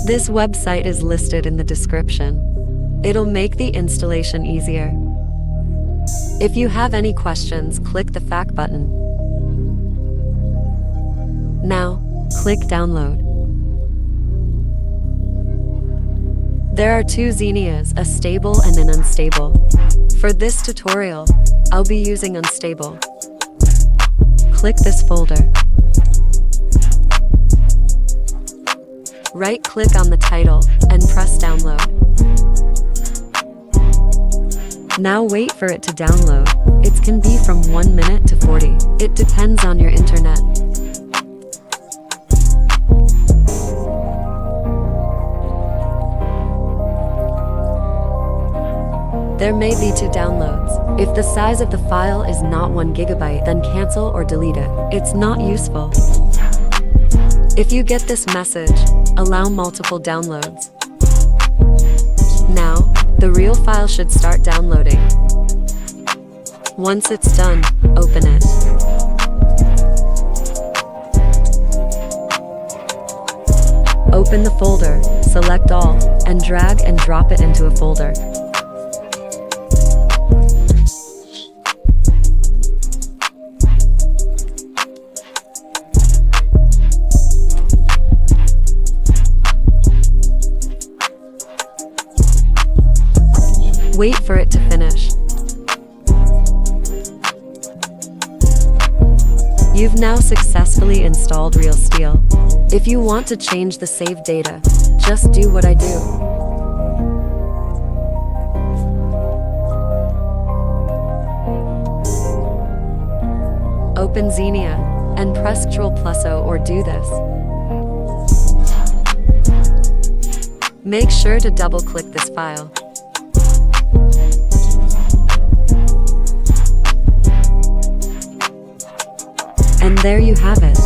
This website is listed in the description. It'll make the installation easier. If you have any questions, click the FAQ button. Now, click Download. There are two Xenias, a stable and an unstable. For this tutorial, I'll be using unstable. Click this folder. Right-click on the title and press Download. Now wait for it to download. It can be from 1 minute to 40. It depends on your internet. There may be 2 downloads. If the size of the file is not 1 GB, then cancel or delete it. It's not useful. If you get this message, allow multiple downloads. Now, the real file should start downloading. Once it's done, open it. Open the folder, select all, and drag and drop it into a folder. Wait for it to finish. You've now successfully installed Real Steel. If you want to change the saved data, just do what I do. Open Xenia and press Ctrl+O or do this. Make sure to double-click this file. And there you have it.